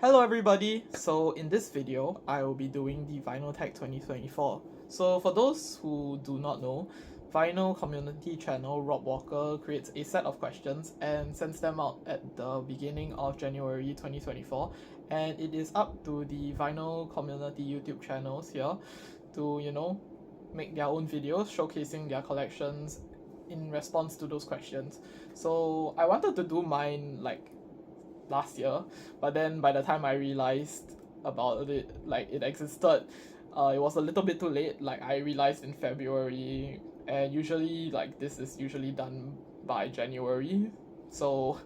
Hello everybody! So in this video, I will be doing the Vinyl Tech 2024. So for those who do not know, Vinyl community channel Rob Walker creates a set of questions and sends them out at the beginning of January 2024, and it is up to the Vinyl community YouTube channels here to, make their own videos showcasing their collections in response to those questions. So I wanted to do mine last year, but then by the time I realized about it, it existed, it was a little bit too late. I realized in February, and usually this is usually done by January. So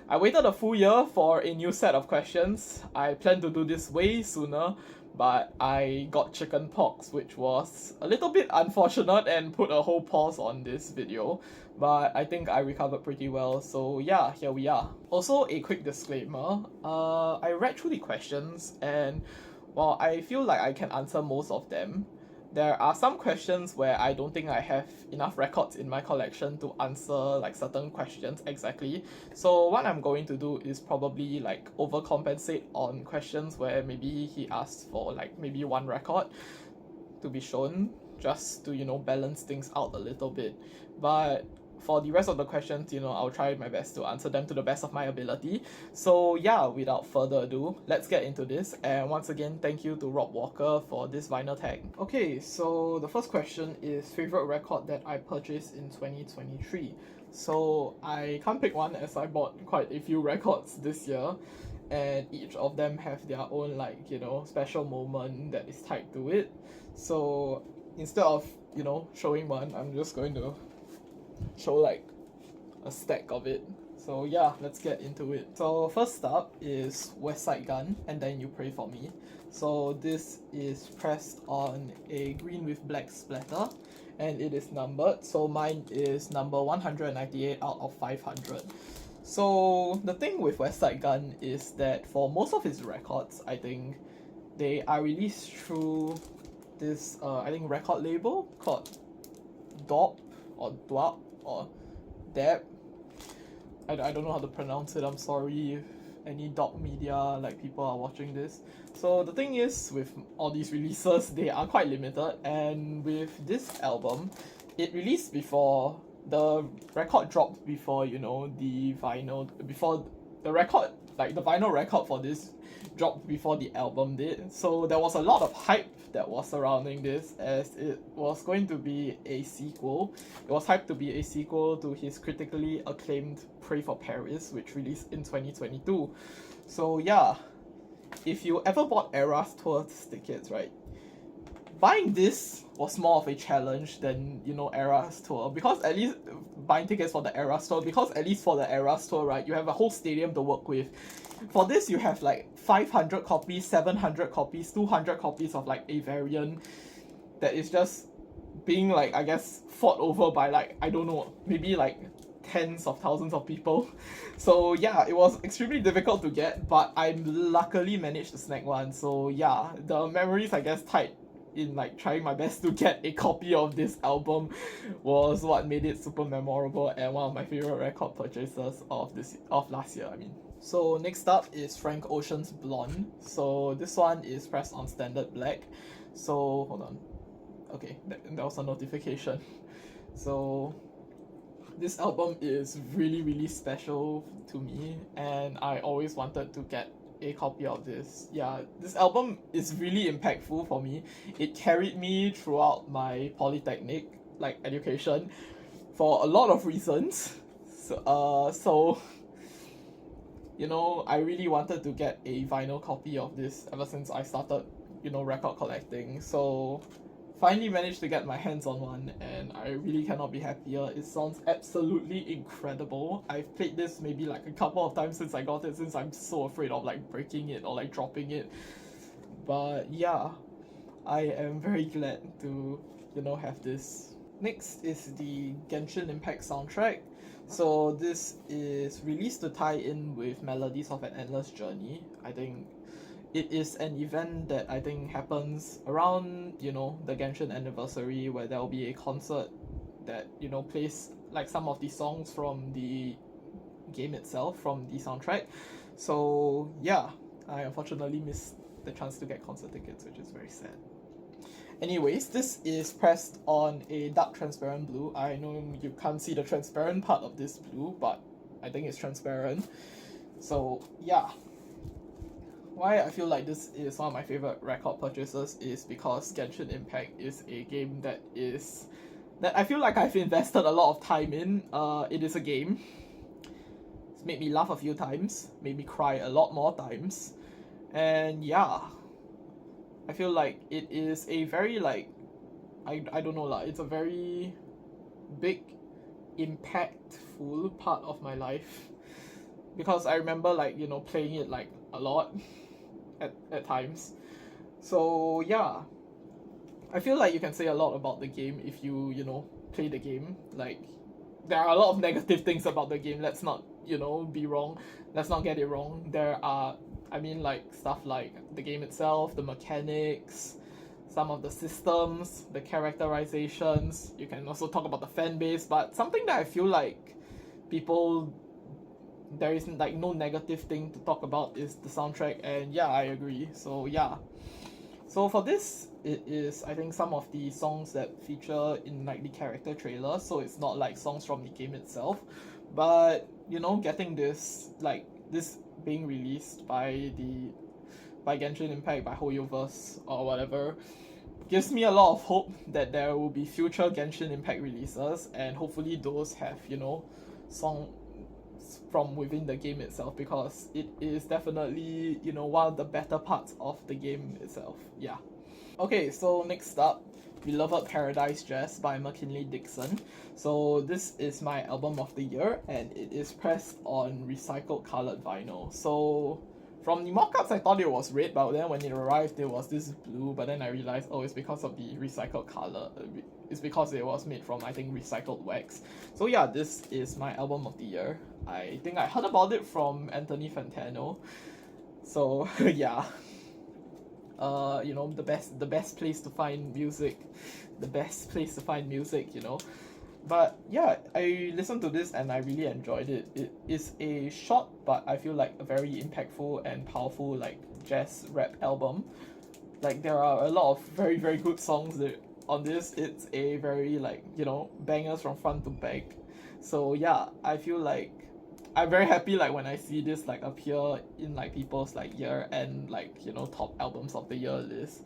I waited a full year for a new set of questions. I planned to do this way sooner, but I got chicken pox, which was a little bit unfortunate and put a whole pause on this video. But I think I recovered pretty well, so yeah, here we are. Also, a quick disclaimer, I read through the questions and while I feel like I can answer most of them, there are some questions where I don't think I have enough records in my collection to answer certain questions exactly. So what I'm going to do is probably overcompensate on questions where maybe he asks for maybe one record to be shown, just to balance things out a little bit. But for the rest of the questions, I'll try my best to answer them to the best of my ability. So yeah, without further ado, let's get into this. And once again, thank you to Rob Walker for this vinyl tag. Okay, so the first question is favorite record that I purchased in 2023. So I can't pick one as I bought quite a few records this year, and each of them have their own special moment that is tied to it. So instead of showing one, I'm just going to show a stack of it. So yeah, let's get into it. So first up is West Side Gun, and then You Pray For Me. So this is pressed on a green with black splatter, and it is numbered. So mine is number 198 out of 500. So the thing with West Side Gun is that for most of his records, I think they are released through this record label called DOP or DWAP or DEB. I don't know how to pronounce it. I'm sorry if any dog media people are watching this. So the thing is, with all these releases, they are quite limited, and with this album, it released before the record dropped, before the vinyl, before the record, the vinyl record for this dropped before the album did. So there was a lot of hype that was surrounding this, as it was going to be a sequel. It was hyped to be a sequel to his critically acclaimed Pray for Paris, which released in 2022. So yeah, if you ever bought Eras tour tickets, right, buying this was more of a challenge than Eras tour, because at least buying tickets for the Eras tour, because at least for the Eras tour, right, you have a whole stadium to work with. For this, you have 500 copies, 700 copies, 200 copies of a variant that is just being I guess fought over by I don't know, maybe tens of thousands of people. So yeah, it was extremely difficult to get, but I luckily managed to snag one. So yeah, the memories I guess tied in trying my best to get a copy of this album was what made it super memorable and one of my favorite record purchases of last year, I mean. So next up is Frank Ocean's Blonde. So this one is pressed on standard black. So hold on. Okay, that was a notification. So this album is really special to me, and I always wanted to get a copy of this. Yeah, this album is really impactful for me. It carried me throughout my polytechnic education for a lot of reasons. So I really wanted to get a vinyl copy of this ever since I started record collecting. So finally managed to get my hands on one, and I really cannot be happier. It sounds absolutely incredible. I've played this maybe a couple of times since I got it, since I'm so afraid of breaking it or dropping it. But yeah, I am very glad to have this. Next is the Genshin Impact soundtrack. So this is released to tie in with Melodies of an Endless Journey. I think it is an event that I think happens around the Genshin anniversary, where there will be a concert that plays some of the songs from the game itself, from the soundtrack. So yeah, I unfortunately missed the chance to get concert tickets, which is very sad. Anyways, this is pressed on a dark transparent blue. I know you can't see the transparent part of this blue, but I think it's transparent. So yeah, why I feel like this is one of my favorite record purchases is because Genshin Impact is a game that I feel like I've invested a lot of time in. It is a game. It's made me laugh a few times, made me cry a lot more times, and yeah, I feel like it is a very like I don't know lah. It's a very big, impactful part of my life because I remember like playing it like a lot at times. So yeah, I feel like you can say a lot about the game if you play the game. Like there are a lot of negative things about the game. Let's not be wrong. Let's not get it wrong. There are like stuff like the game itself, the mechanics, some of the systems, the characterizations. You can also talk about the fan base, but something that I feel like there is like no negative thing to talk about is the soundtrack, and yeah, I agree. So yeah. So for this, it is I think some of the songs that feature in like the character trailer, so it's not like songs from the game itself. But getting this being released by Genshin Impact, by Hoyoverse or whatever, gives me a lot of hope that there will be future Genshin Impact releases, and hopefully those have songs from within the game itself, because it is definitely one of the better parts of the game itself. Yeah. Okay, so next up, Beloved Paradise Jazz by McKinley Dixon. So this is my album of the year, and it is pressed on recycled colored vinyl. So from the mock-ups I thought it was red, but then when it arrived it was this blue, but then I realized it's because of the recycled color. It's because it was made from I think recycled wax. So yeah, this is my album of the year. I think I heard about it from Anthony Fantano. So yeah. The best place to find music. But yeah, I listened to this and I really enjoyed it. It is a short but I feel like a very impactful and powerful like jazz rap album. Like there are a lot of very very good songs on this. It's a very bangers from front to back. So yeah, I feel like I'm very happy like when I see this appear in people's year and top albums of the year list.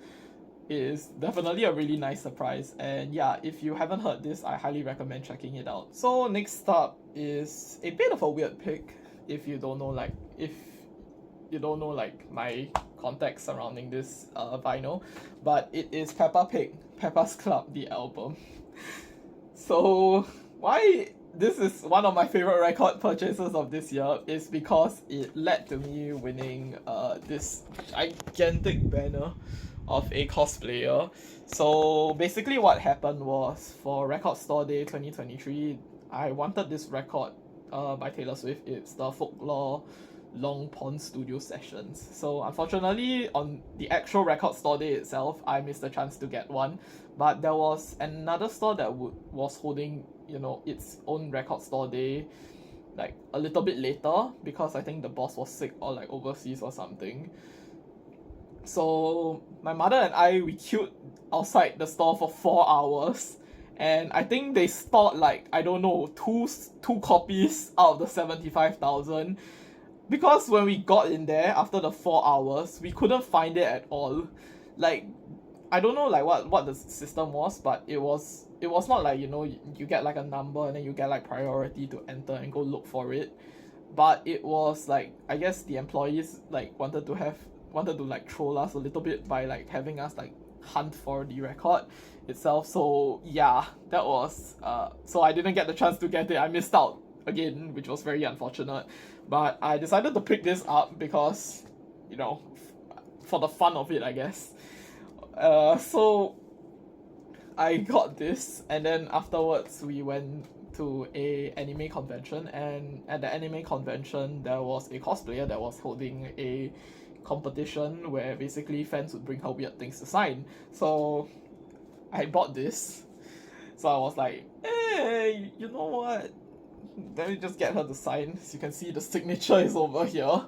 It is definitely a really nice surprise, and yeah, if you haven't heard this, I highly recommend checking it out. So next up is a bit of a weird pick if you don't know my context surrounding this vinyl, but it is Peppa Pig, Peppa's Club, the album. So why this is one of my favorite record purchases of this year is because it led to me winning this gigantic banner of a cosplayer. So basically what happened was, for Record Store Day 2023, I wanted this record by Taylor Swift. It's the Folklore Long Pond Studio Sessions. So unfortunately on the actual Record Store Day itself, I missed the chance to get one, but there was another store that was holding its own Record Store Day a little bit later, because I think the boss was sick or overseas or something. So my mother and we queued outside the store for 4 hours, and I think they stored I don't know, two copies out of the 75,000, because when we got in there after the 4 hours, we couldn't find it at all. I don't know what the system was, but it was not you get a number and then you get priority to enter and go look for it, but it was I guess the employees wanted to troll us a little bit by having us hunt for the record itself. So yeah, that was so I didn't get the chance to get it. I missed out again, which was very unfortunate, but I decided to pick this up because for the fun of it, I guess. So I got this, and then afterwards we went to a anime convention, and at the anime convention there was a cosplayer that was holding a competition where basically fans would bring her weird things to sign. So I bought this. So I was like, hey, you know what? Let me just get her to sign. As you can see, the signature is over here.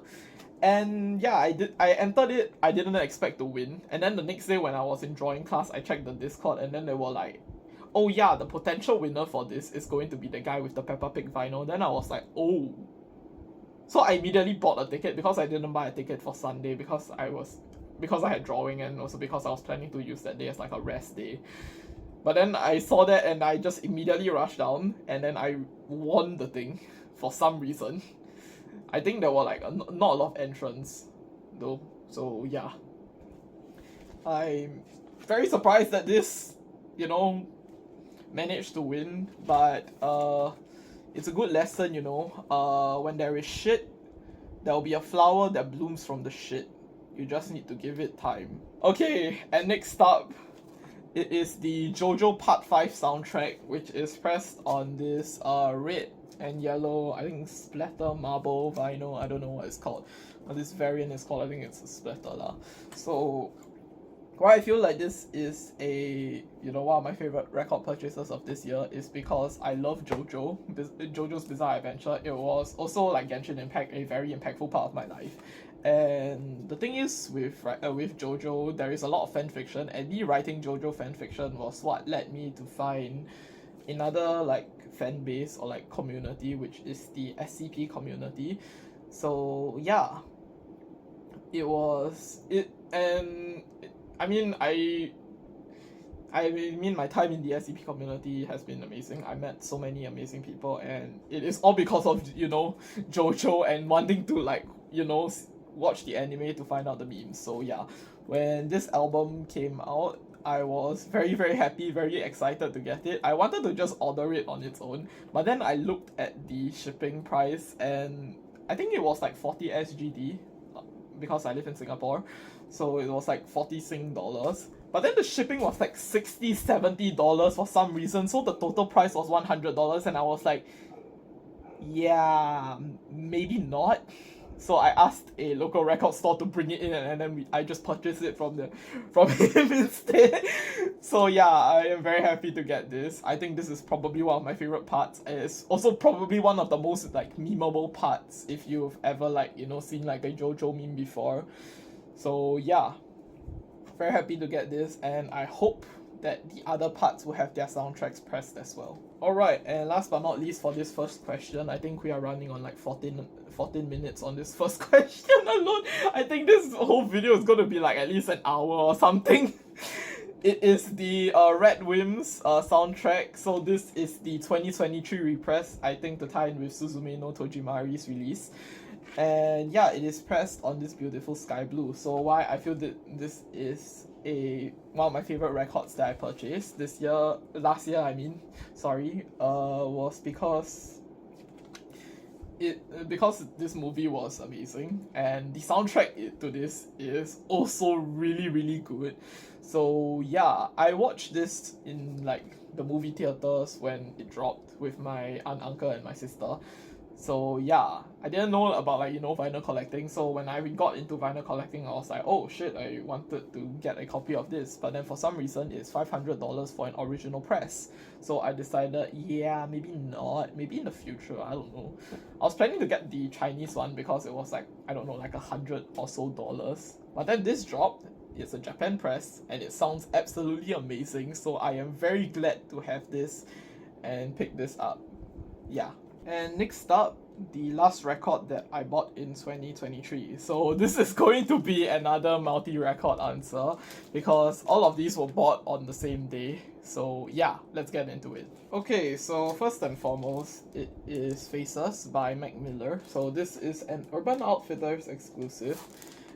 And yeah, I entered it. I didn't expect to win. And then the next day when I was in drawing class, I checked the Discord, and then they were like, oh yeah, the potential winner for this is going to be the guy with the Peppa Pig vinyl. Then I was like, oh. So I immediately bought a ticket, because I didn't buy a ticket for Sunday because I had drawing, and also because I was planning to use that day as like a rest day. But then I saw that and I just immediately rushed down, and then I won the thing for some reason. I think there were like not a lot of entrants though, so yeah. I'm very surprised that this, managed to win, but it's a good lesson, when there is shit, there will be a flower that blooms from the shit. You just need to give it time. Okay, and next up, it is the JoJo Part 5 soundtrack, which is pressed on this red and yellow, I think splatter marble vinyl, I don't know what it's called. What this variant is called, I think it's a splatter lah. So why I feel like this is one of my favorite record purchases of this year is because I love JoJo's Bizarre Adventure. It was also like Genshin Impact, a very impactful part of my life. And the thing is with JoJo, there is a lot of fan fiction, and me writing JoJo fan fiction was what led me to find another like fan base or like community, which is the SCP community. So yeah, I mean my time in the SCP community has been amazing. I met so many amazing people, and it is all because of JoJo and wanting to watch the anime to find out the memes. So yeah, when this album came out, I was very, very happy, very excited to get it. I wanted to just order it on its own, but then I looked at the shipping price, and I think it was like 40 SGD, because I live in Singapore, so it was like 40 Sing dollars. But then the shipping was like $60-$70 for some reason, so the total price was $100, and I was like, yeah, maybe not. So I asked a local record store to bring it in, and then I just purchased it from him instead. So yeah, I am very happy to get this. I think this is probably one of my favorite parts. It's also probably one of the most like memeable parts if you've ever seen like a JoJo meme before. So yeah, very happy to get this, and I hope that the other parts will have their soundtracks pressed as well. Alright, and last but not least for this first question, I think we are running on like 14 minutes on this first question alone. I think this whole video is going to be like at least an hour or something. It is the Red Whims soundtrack. So this is the 2023 repress, I think, to tie in with Suzume no Tojimari's release. And yeah, it is pressed on this beautiful sky blue. So why I feel that this is one of my favorite records that I purchased last year was because this movie was amazing, and the soundtrack to this is also really, really good. So yeah, I watched this in like the movie theaters when it dropped with my aunt, uncle, and my sister. So yeah, I didn't know about vinyl collecting, so when I got into vinyl collecting, I was like, oh shit, I wanted to get a copy of this, but then for some reason it's $500 for an original press. So I decided, yeah, maybe not, maybe in the future, I don't know. I was planning to get the Chinese one because it was like, I don't know, like $100 or so. But then this dropped, it's a Japan press, and it sounds absolutely amazing, so I am very glad to have this and pick this up. Yeah. And next up, the last record that I bought in 2023. So this is going to be another multi-record answer because all of these were bought on the same day. So yeah, let's get into it. Okay, so first and foremost, it is Faces by Mac Miller. So this is an Urban Outfitters exclusive,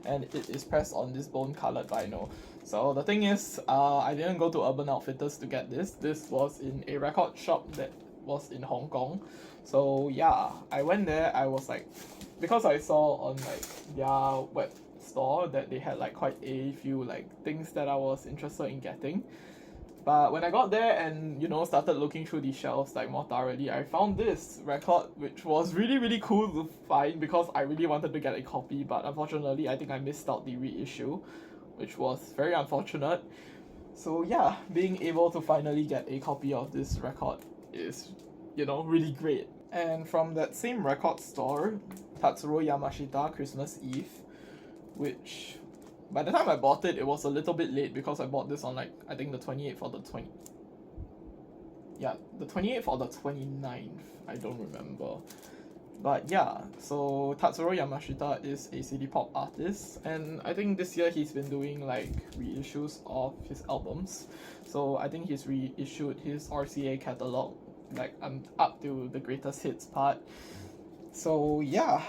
and it is pressed on this bone-colored vinyl. So the thing is, I didn't go to Urban Outfitters to get this. This was in a record shop that was in Hong Kong. So yeah, I went there. I was like, because I saw on like their web store that they had like quite a few like things that I was interested in getting. But when I got there and started looking through the shelves like more thoroughly, I found this record, which was really, really cool to find because I really wanted to get a copy, but unfortunately I think I missed out the reissue, which was very unfortunate. So yeah, being able to finally get a copy of this record is really great. And from that same record store, Tatsuro Yamashita Christmas Eve, which by the time I bought it, it was a little bit late because I bought this on like I think the 28th or the 28th or the 29th. I don't remember. But yeah, so Tatsuro Yamashita is a city pop artist, and I think this year he's been doing like reissues of his albums. So I think he's reissued his RCA catalog, like up to the greatest hits part. So yeah,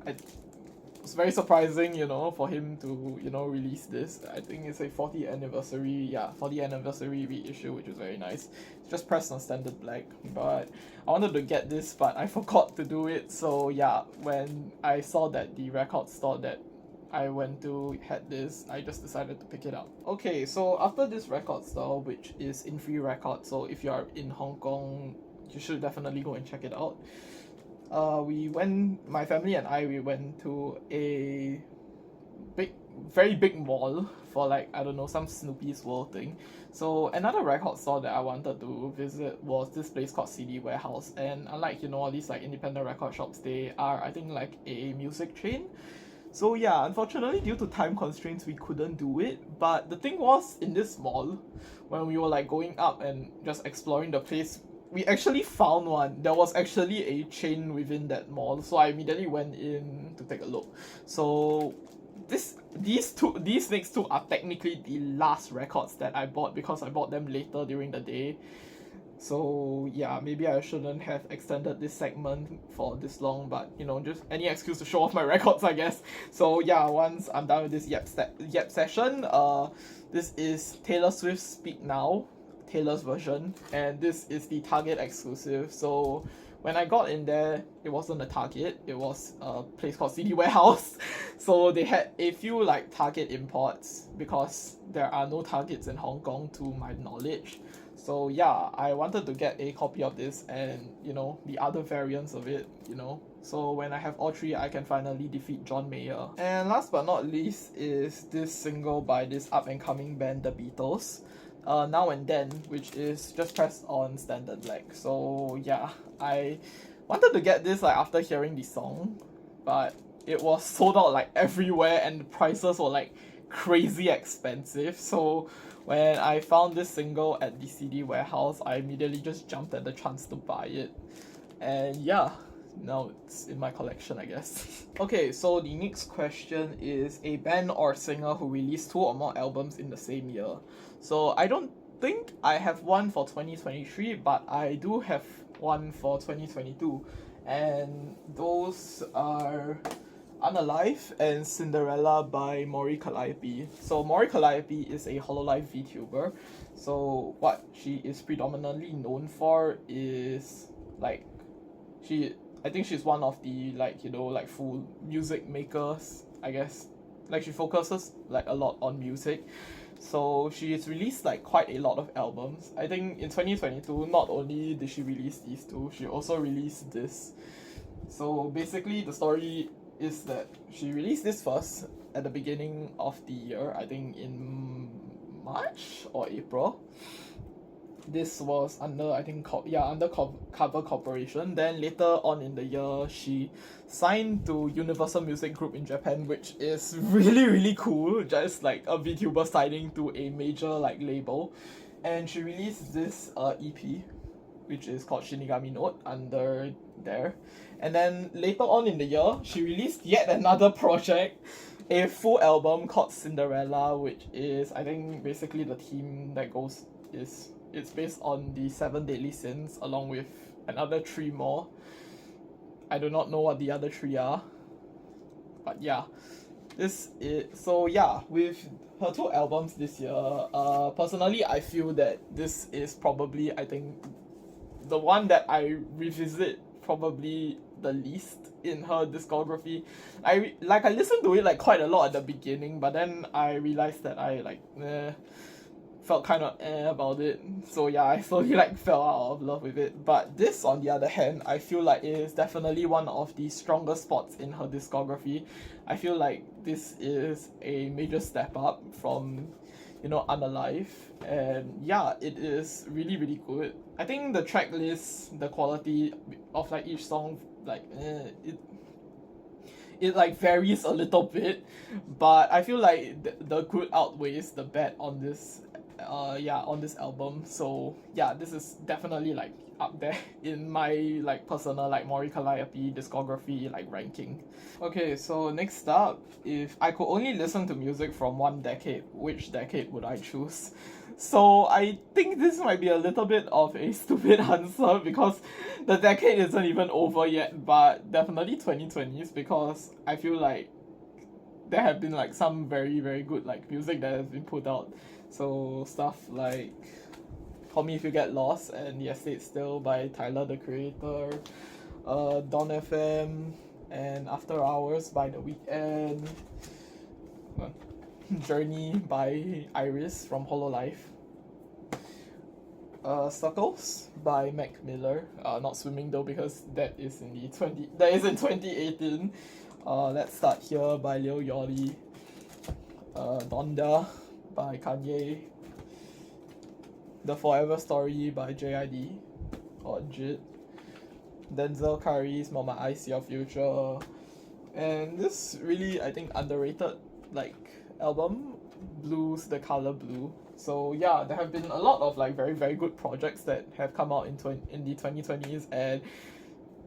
it's very surprising, for him to, release this. I think it's a 40th anniversary reissue, which is very nice. It's just pressed on standard black, but I wanted to get this, but I forgot to do it. So yeah, when I saw that the record store that I went to had this, I just decided to pick it up. Okay, so after this record store, which is In Free Records, so if you're in Hong Kong, you should definitely go and check it out. My family and we went to a very big mall for like, I don't know, some Snoopy's World thing. So another record store that I wanted to visit was this place called CD Warehouse. And unlike, all these like independent record shops, they are, I think, like a music chain. So yeah, unfortunately, due to time constraints, we couldn't do it. But the thing was, in this mall, when we were like going up and just exploring the place, we actually found one. There was actually a chain within that mall, so I immediately went in to take a look. So these next two are technically the last records that I bought because I bought them later during the day. So yeah, maybe I shouldn't have extended this segment for this long, but just any excuse to show off my records, I guess. So yeah, once I'm done with this yep session, this is Taylor Swift's Speak Now, Taylor's version, and this is the Target exclusive. So when I got in there, it wasn't a Target, it was a place called CD Warehouse. So they had a few like Target imports because there are no Targets in Hong Kong to my knowledge. So yeah, I wanted to get a copy of this and the other variants of it, so when I have all three, I can finally defeat John Mayer. And last but not least is this single by this up and coming band, The Beatles, Now and Then, which is just pressed on standard black. So yeah, I wanted to get this like after hearing the song, but it was sold out like everywhere and the prices were like crazy expensive. So when I found this single at the CD Warehouse, I immediately just jumped at the chance to buy it. And yeah, now it's in my collection, I guess. Okay, so the next question is a band or singer who released 2 or more albums in the same year. So I don't think I have one for 2023, but I do have one for 2022. And those are Unalive and Cinderella by Mori Calliope. So Mori Calliope is a Hololive VTuber. So what she is predominantly known for is like I think she's one of the like full music makers, I guess. Like she focuses like a lot on music. So she's released like quite a lot of albums. I think in 2022, not only did she release these 2, she also released this. So basically the story is that she released this first at the beginning of the year, I think in March or April. This was under Cover Corporation. Then later on in the year, she signed to Universal Music Group in Japan, which is really cool. Just like a VTuber signing to a major like label, and she released this EP, which is called Shinigami Note, under there. And then later on in the year, she released yet another project, a full album called Cinderella, which is, I think, basically the theme that it's based on the 7 deadly sins along with another 3 more. I do not know what the other 3 are, but yeah, with her 2 albums this year, personally I feel that this is probably, I think, the one that I revisit probably the least in her discography. I listened to it like quite a lot at the beginning, but then I realized that I felt kind of about it. So yeah, I slowly fell out of love with it. But this, on the other hand, I feel like it is definitely one of the strongest spots in her discography. I feel like this is a major step up from unalive. And yeah, it is really really good. I think the track list, the quality of like each song, like it like varies a little bit, but I feel like the good outweighs the bad on this on this album. So yeah, this is definitely like up there in my like personal like Mori Calliope discography like ranking. Okay, so next up, if I could only listen to music from one decade, which decade would I choose? So I think this might be a little bit of a stupid answer because the decade isn't even over yet, but definitely 2020s, because I feel like there have been like some very very good like music that has been put out. So stuff like Call Me If You Get Lost and Yes Stayed Still by Tyler the Creator, Dawn FM and After Hours by The Weeknd, Journey by Iris from Hololive, Circles by Mac Miller, not Swimming though because that is in 2018. Let's Start Here by Lil Yachty, Donda by Kanye, The Forever Story by JID or JIT, Denzel Curry's Mama I See Your Future, and this really I think underrated like album, Blues the Color Blue. So yeah, there have been a lot of like very very good projects that have come out in the 2020s, and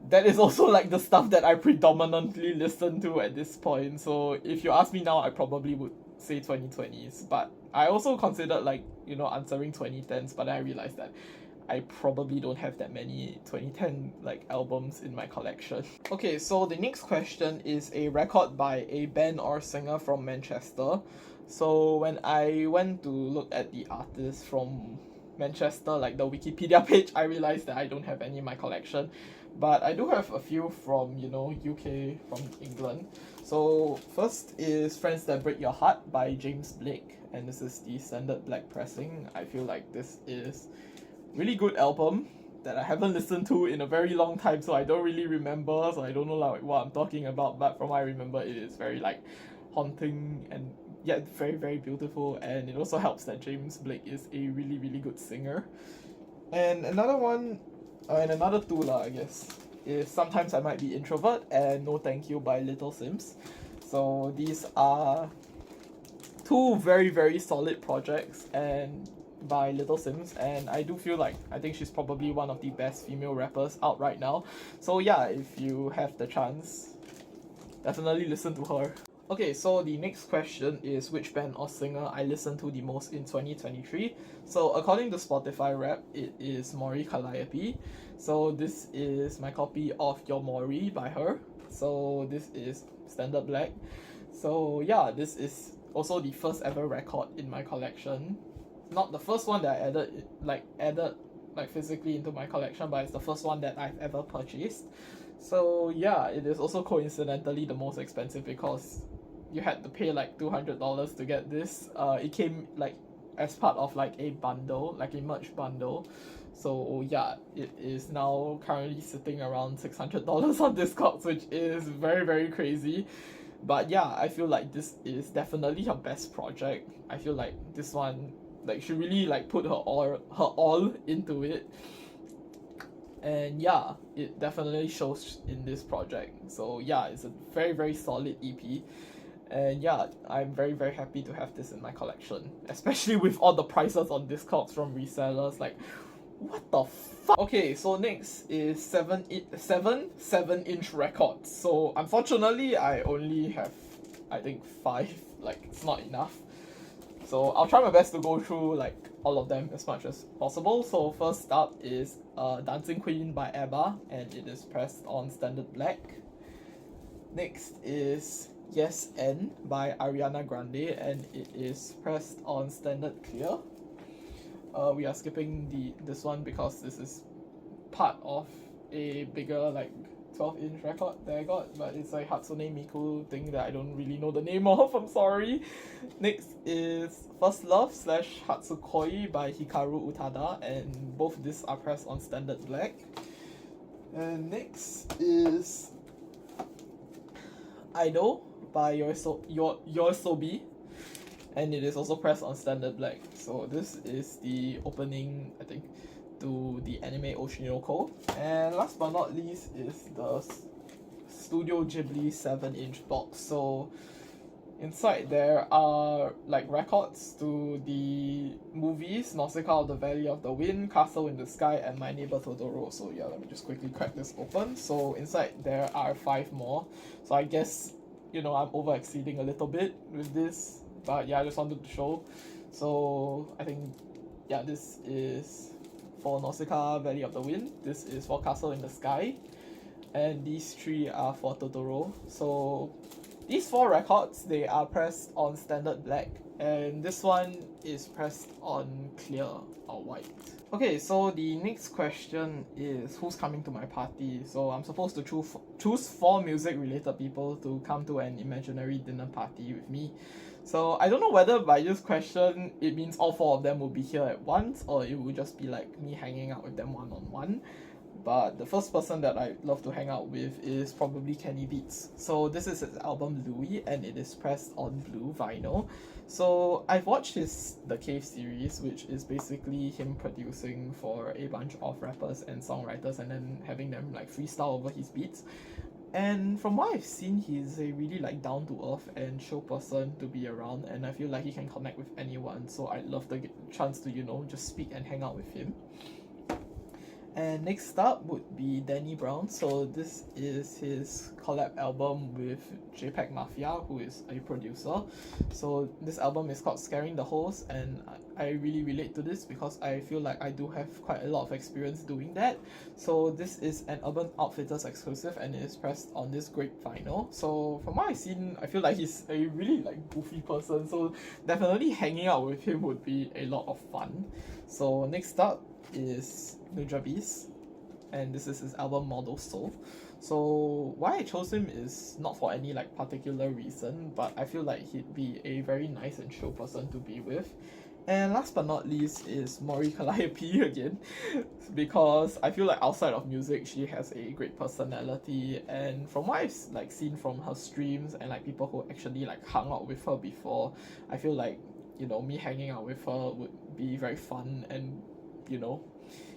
that is also like the stuff that I predominantly listen to at this point. So if you ask me now, I probably would say 2020s, but I also considered like answering 2010s, but I realized that I probably don't have that many 2010 like albums in my collection. Okay, so the next question is a record by a band or singer from Manchester. So when I went to look at the artists from Manchester, like the Wikipedia page, I realized that I don't have any in my collection, but I do have a few from UK, from England. So first is Friends That Break Your Heart by James Blake, and this is the standard black pressing. I feel like this is really good album that I haven't listened to in a very long time, so I don't really remember, so I don't know like what I'm talking about, but from what I remember it is very like haunting and yet very very beautiful, and it also helps that James Blake is a really really good singer. And another one, and another two lah I guess, is Sometimes I Might Be Introvert and No Thank You by Little Sims. So these are two very very solid projects and by Little Sims, and I do feel like I think she's probably one of the best female rappers out right now. So yeah, if you have the chance, definitely listen to her. Okay, so the next question is which band or singer I listened to the most in 2023. So according to Spotify Rap, it is Mori Calliope. So this is my copy of Your Mori by her. So this is standard black. So yeah, this is also the first ever record in my collection. Not the first one that I added physically into my collection, but it's the first one that I've ever purchased. So yeah, it is also coincidentally the most expensive because you had to pay like $200 to get this. It came like as part of like a bundle, like a merch bundle. So yeah, it is now currently sitting around $600 on Discogs, which is very very crazy. But yeah, I feel like this is definitely her best project. I feel like this one, like she really like put her all into it, and yeah, it definitely shows in this project. So yeah, it's a very very solid EP, and yeah, I'm very very happy to have this in my collection, especially with all the prices on Discogs from resellers. Like, what the fuck? Okay, so next is 7-inch records. So unfortunately I only have I think 5, like it's not enough. So I'll try my best to go through like all of them as much as possible. So first up is Dancing Queen by ABBA, and it is pressed on standard black. Next is Yes N by Ariana Grande, and it is pressed on standard clear. We are skipping this one because this is part of a bigger like 12-inch record that I got, but it's like Hatsune Miku thing that I don't really know the name of, I'm sorry. Next is First Love / Hatsukoi by Hikaru Utada, and both of these are pressed on standard black. And next is Idol by Yoasobi, and it is also pressed on standard black. So this is the opening, I think, to the anime Oshinoko. And last but not least is the Studio Ghibli 7-inch box. So inside there are like records to the movies Nausicaa of the Valley of the Wind, Castle in the Sky, and My Neighbor Totoro. So yeah, let me just quickly crack this open. So inside there are 5 more. So I guess, you know, I'm over exceeding a little bit with this, but yeah, I just wanted to show. So I think, yeah, this is for Nausicaa Valley of the Wind, this is for Castle in the Sky, and these 3 are for Totoro. So these 4 records, they are pressed on standard black, and this one is pressed on clear or white. Okay, so the next question is who's coming to my party? So I'm supposed to choose 4 music related people to come to an imaginary dinner party with me. So I don't know whether by this question it means all 4 of them will be here at once, or it will just be like me hanging out with them one-on-one. But the first person that I love to hang out with is probably Kenny Beats. So this is his album Louis, and it is pressed on blue vinyl. So I've watched The Cave series, which is basically him producing for a bunch of rappers and songwriters and then having them like freestyle over his beats. And from what I've seen, he's a really like down to earth and chill person to be around, and I feel like he can connect with anyone. So I'd love to get a chance to, you know, just speak and hang out with him. And next up would be Danny Brown. So this is his collab album with JPEG Mafia, who is a producer. So this album is called Scaring the Host, and I really relate to this because I feel like I do have quite a lot of experience doing that. So this is an Urban Outfitters exclusive, and it is pressed on this grape vinyl. So from what I've seen, I feel like he's a really like goofy person, so definitely hanging out with him would be a lot of fun. So next up is Nujabes, and this is his album Model Soul. So why I chose him is not for any like particular reason, but I feel like he'd be a very nice and chill person to be with. And last but not least is Mori Calliope again, because I feel like outside of music she has a great personality, and from what I've like seen from her streams and like people who actually like hung out with her before, I feel like, you know, me hanging out with her would be very fun and, you know,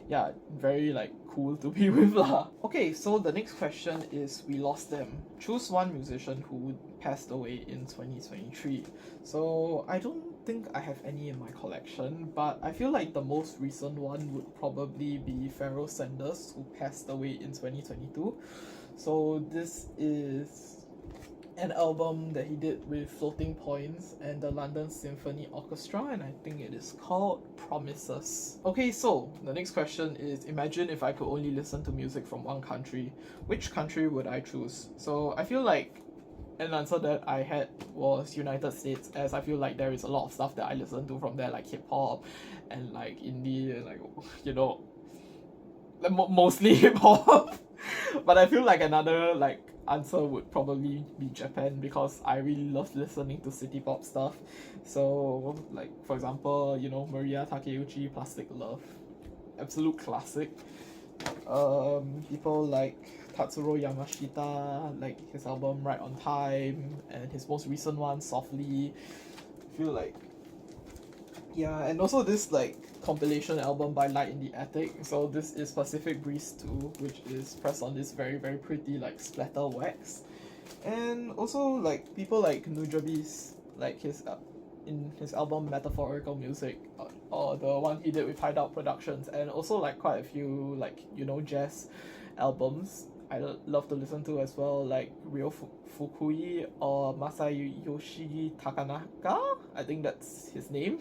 yeah, very like cool to be with lah. Okay, so the next question is we lost them. Choose one musician who passed away in 2023. So I don't think I have any in my collection, but I feel like the most recent one would probably be Pharoah Sanders, who passed away in 2022. So this is an album that he did with Floating Points and the London Symphony Orchestra, and I think it is called Promises. Okay, so the next question is, imagine if I could only listen to music from one country. Which country would I choose? So I feel like an answer that I had was United States, as I feel like there is a lot of stuff that I listen to from there, like hip-hop and like indie and like, you know, mostly hip-hop. But I feel like another like answer would probably be Japan, because I really love listening to city pop stuff. So like, for example, you know, Maria Takeuchi, Plastic Love, absolute classic. People like Tatsuro Yamashita, like his album Right on Time, and his most recent one Softly. I feel like, yeah, and also this like compilation album by Light in the Attic. So this is Pacific Breeze 2, which is pressed on this very very pretty like splatter wax. And also like people like Nujabes, like his in his album Metaphorical Music, or the one he did with Hideout Productions, and also like quite a few like, you know, jazz albums I love to listen to as well, like Ryo Fukui or Masayoshi Takanaka, I think that's his name.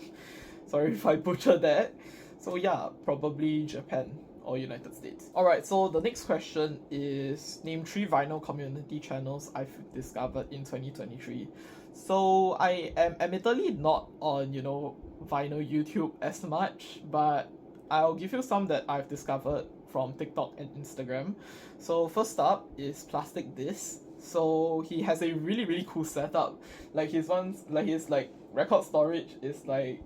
Sorry if I butchered that. So yeah, probably Japan or United States. Alright, so the next question is, name 3 vinyl community channels I've discovered in 2023. So I am admittedly not on, you know, vinyl YouTube as much, but I'll give you some that I've discovered from TikTok and Instagram. So first up is Plastic Disc. So he has a really really cool setup. Like his record storage is like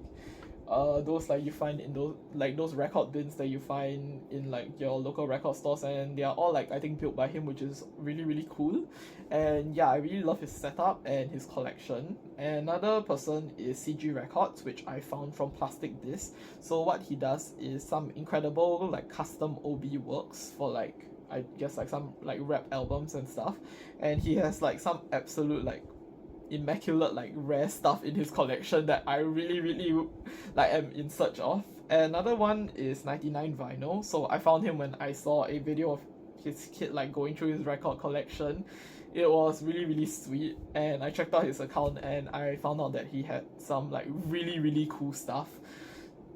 those like you find in those record bins that you find in like your local record stores, and they are all like I think built by him, which is really really cool. And yeah, I really love his setup and his collection. And another person is CG Records, which I found from Plastic Disc. So what he does is some incredible like custom OB works for like I guess like some like rap albums and stuff, and he has like some absolute like immaculate like rare stuff in his collection that I really really like am in search of. Another one is 99 Vinyl. So I found him when I saw a video of his kid like going through his record collection. It was really really sweet, and I checked out his account and I found out that he had some like really really cool stuff.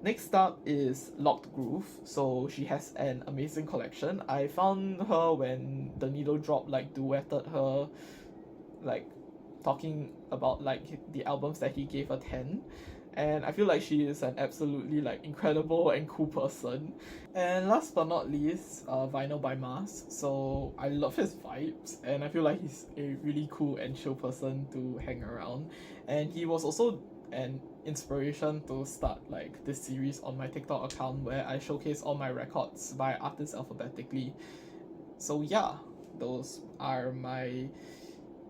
Next up is Locked Groove. So she has an amazing collection. I found her when the Needle Drop like duetted her, like talking about like the albums that he gave her 10, and I feel like she is an absolutely like incredible and cool person. And last but not least, Vinyl by Mars. So I love his vibes, and I feel like he's a really cool and chill person to hang around, and he was also an inspiration to start like this series on my TikTok account where I showcase all my records by artists alphabetically. So yeah, those are my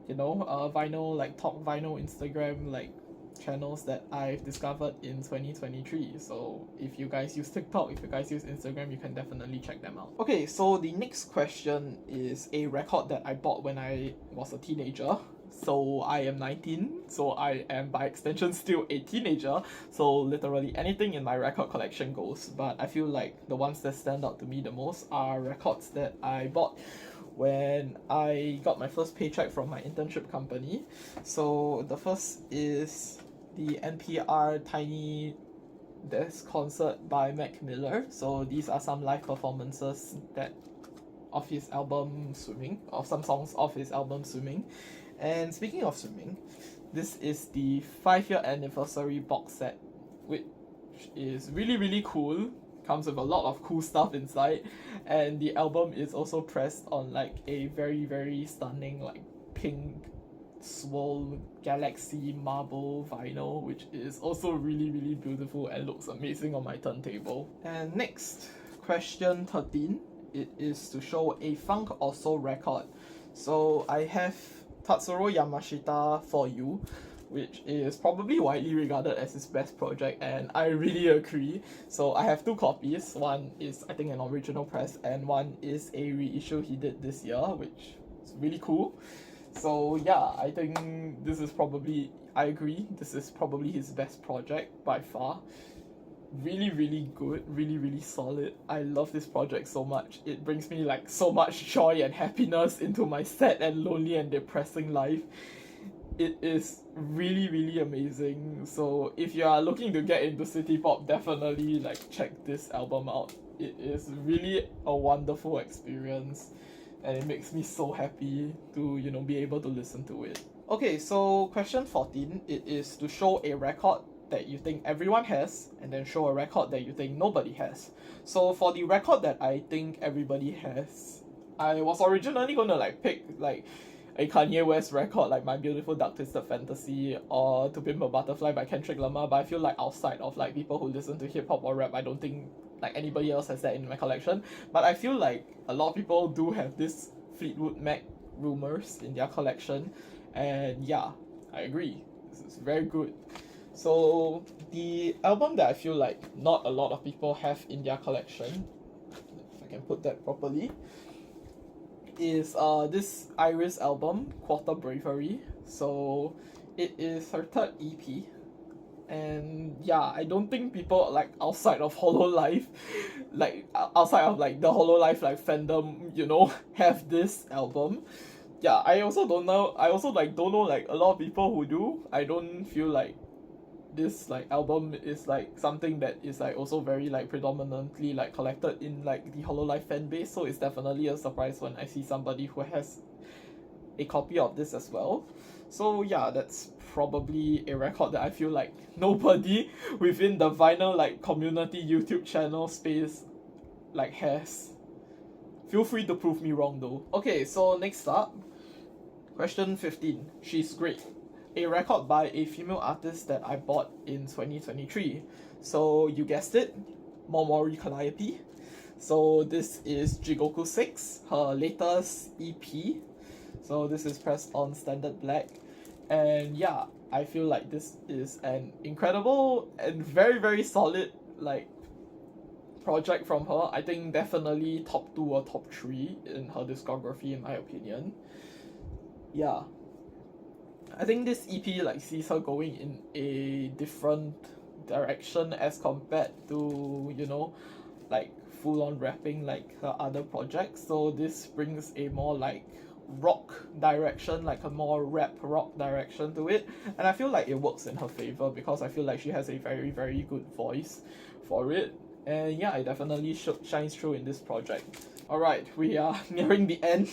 vinyl like top vinyl Instagram like channels that I've discovered in 2023. So if you guys use TikTok, if you guys use Instagram, you can definitely check them out. Okay, so the next question is a record that I bought when I was a teenager. So I am 19, so I am by extension still a teenager, so literally anything in my record collection goes. But I feel like the ones that stand out to me the most are records that I bought when I got my first paycheck from my internship company. So the first is the NPR Tiny Desk concert by Mac Miller. So these are some live performances that of his album Swimming, of some songs of his album Swimming. And speaking of swimming, this is the 5-year anniversary box set, which is really really cool. Comes with a lot of cool stuff inside, and the album is also pressed on like a very very stunning like pink swole galaxy marble vinyl, which is also really really beautiful and looks amazing on my turntable. And next, question 13, it is to show a funk or soul record. So I have Tatsuro Yamashita For You, which is probably widely regarded as his best project, and I really agree. So I have two copies. One is I think an original press, and one is a reissue he did this year, which is really cool. So yeah, I think this is probably, I agree, this is probably his best project by far. Really really good, really really solid. I love this project so much. It brings me like so much joy and happiness into my sad and lonely and depressing life. It is really really amazing. So if you are looking to get into city pop, definitely like check this album out. It is really a wonderful experience, and it makes me so happy to be able to listen to it. Okay, so question 14, it is to show a record that you think everyone has, and then show a record that you think nobody has. So for the record that I think everybody has, I was originally gonna like pick like a Kanye West record like My Beautiful Dark Twisted Fantasy or To Pimp a Butterfly by Kendrick Lamar, but I feel like outside of like people who listen to hip hop or rap, I don't think like anybody else has that in my collection. But I feel like a lot of people do have this Fleetwood Mac Rumors in their collection, and yeah, I agree, this is very good. So the album that I feel like not a lot of people have in their collection, if I can put that properly, is this Iris album, Quarter Bravery. So it is her third EP, and yeah, I don't think people like outside of Hololive, like outside of like the Hololive like fandom, have this album. Yeah, I also don't know like a lot of people who do. I don't feel like this like album is like something that is like also very like predominantly like collected in like the Hololive fan base, so it's definitely a surprise when I see somebody who has a copy of this as well. So yeah, that's probably a record that I feel like nobody within the vinyl like community YouTube channel space like has. Feel free to prove me wrong though. Okay, so next up, question 15, She's Great. a record by a female artist that I bought in 2023. So you guessed it, Momori Calliope. So this is Jigoku 6, her latest EP. So this is pressed on standard black. And yeah, I feel like this is an incredible and very, very solid like project from her. I think definitely top 2 or top 3 in her discography in my opinion. Yeah. I think this EP like sees her going in a different direction as compared to, you know, like full on rapping like her other projects. So this brings a more like rock direction, like a more rap rock direction to it, and I feel like it works in her favor because I feel like she has a very, very good voice for it. And yeah, it definitely shines through in this project. Alright, we are nearing the end.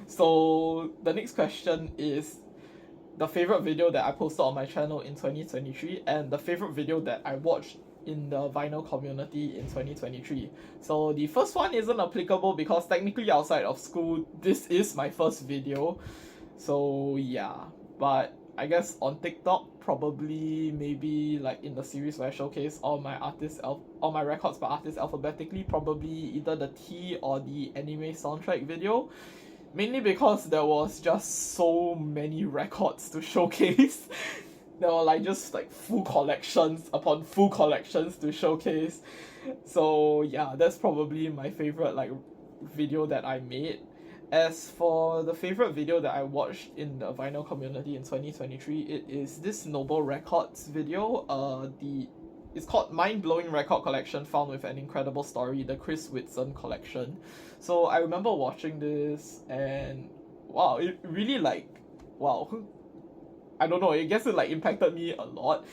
So the next question is the favorite video that I posted on my channel in 2023 and the favorite video that I watched in the vinyl community in 2023. So the first one isn't applicable because technically outside of school, this is my first video. So yeah, but I guess on TikTok, probably maybe like in the series where I showcase all my all my records by artists alphabetically, probably either the T or the anime soundtrack video. Mainly because there was just so many records to showcase. There were like just like full collections upon full collections to showcase. So yeah, that's probably my favorite like video that I made. As for the favorite video that I watched in the vinyl community in 2023, it is this Noble Records video. It's called Mind Blowing Record Collection Found with an Incredible Story, the Chris Whitson collection. So I remember watching this and wow, it really like, wow. I don't know, I guess it like impacted me a lot.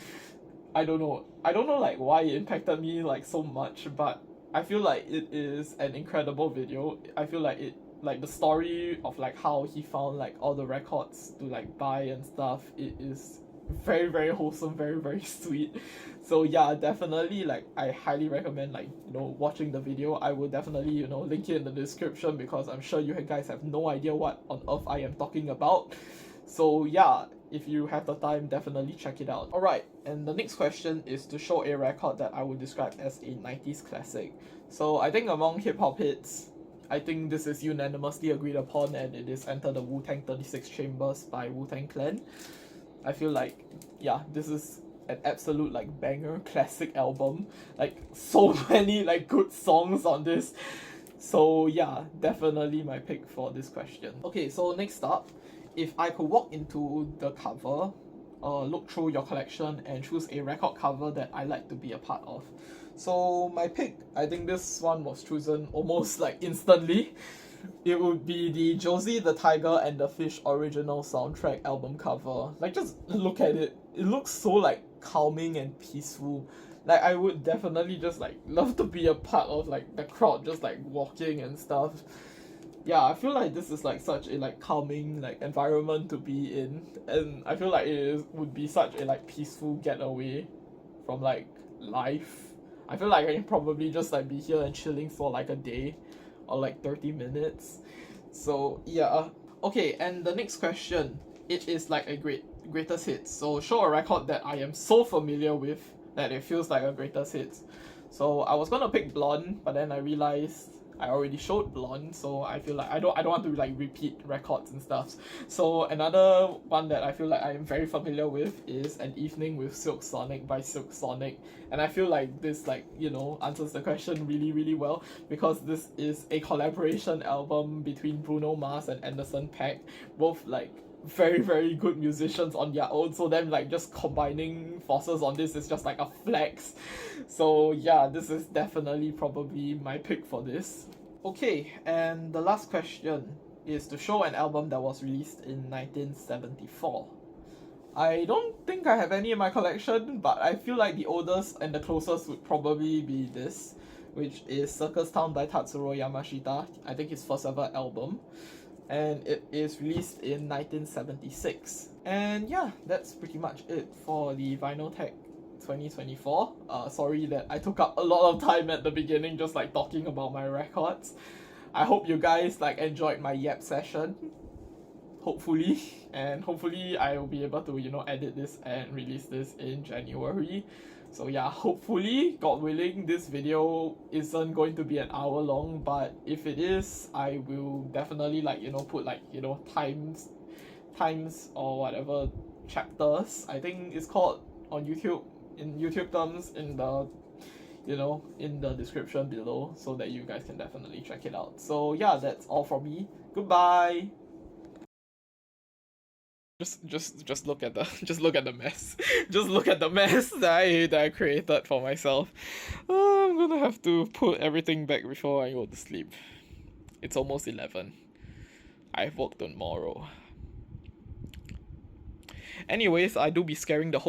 I don't know like why it impacted me like so much, but I feel like it is an incredible video. I feel like it, like the story of like how he found like all the records to like buy and stuff, it is very, very wholesome, very, very sweet. So yeah, definitely like I highly recommend like, you know, watching the video. I will definitely, you know, link it in the description because I'm sure you guys have no idea what on earth I am talking about. So yeah, if you have the time, definitely check it out. Alright, and the next question is to show a record that I would describe as a 90s classic. So I think among hip-hop hits, I think this is unanimously agreed upon, and it is Enter the Wu-Tang 36 Chambers by Wu-Tang Clan. I feel like, yeah, this is an absolute like banger classic album. Like so many like good songs on this. So yeah, definitely my pick for this question. Okay, so next up, if I could walk into the cover, look through your collection and choose a record cover that I like to be a part of. So my pick, I think this one was chosen almost like instantly. It would be the Josie the Tiger and the Fish original soundtrack album cover. Like just look at it. It looks so like calming and peaceful. Like I would definitely just like love to be a part of like the crowd just like walking and stuff. Yeah, I feel like this is like such a like calming like environment to be in, and I feel like would be such a like peaceful getaway from like life. I feel like I can probably just like be here and chilling for like a day or like 30 minutes. So yeah. Okay, and the next question, it is like a greatest hits. So show a record that I am so familiar with that it feels like a greatest hits. So I was gonna pick Blonde, but then I realized I already showed Blonde, so I feel like I don't want to like repeat records and stuff. So another one that I feel like I am very familiar with is An Evening with Silk Sonic by Silk Sonic, and I feel like this like, you know, answers the question really, really well because this is a collaboration album between Bruno Mars and Anderson .Paak, both like very, very good musicians on their own, so them like just combining forces on this is just like a flex. So yeah, this is definitely probably my pick for this. Okay, and the last question is to show an album that was released in 1974. I don't think I have any in my collection, but I feel like the oldest and the closest would probably be this, which is Circus Town by Tatsuro Yamashita. I think his first ever album, and it is released in 1976. And yeah, that's pretty much it for the Vinyl Tech 2024. Sorry that I took up a lot of time at the beginning just like talking about my records. I hope you guys like enjoyed my yap session. hopefully, and hopefully I will be able to, you know, edit this and release this in January. So yeah, hopefully, God willing, this video isn't going to be an hour long, but if it is, I will definitely, like, you know, put, like, you know, times or whatever, chapters, I think it's called on YouTube, in YouTube terms, in the, you know, in the description below, so that you guys can definitely check it out. So yeah, that's all from me. Goodbye. Just look at the just look at the mess. Just look at the mess that I created for myself. I'm gonna have to put everything back before I go to sleep. It's almost 11. I have work tomorrow. Anyways, I do be scaring the whole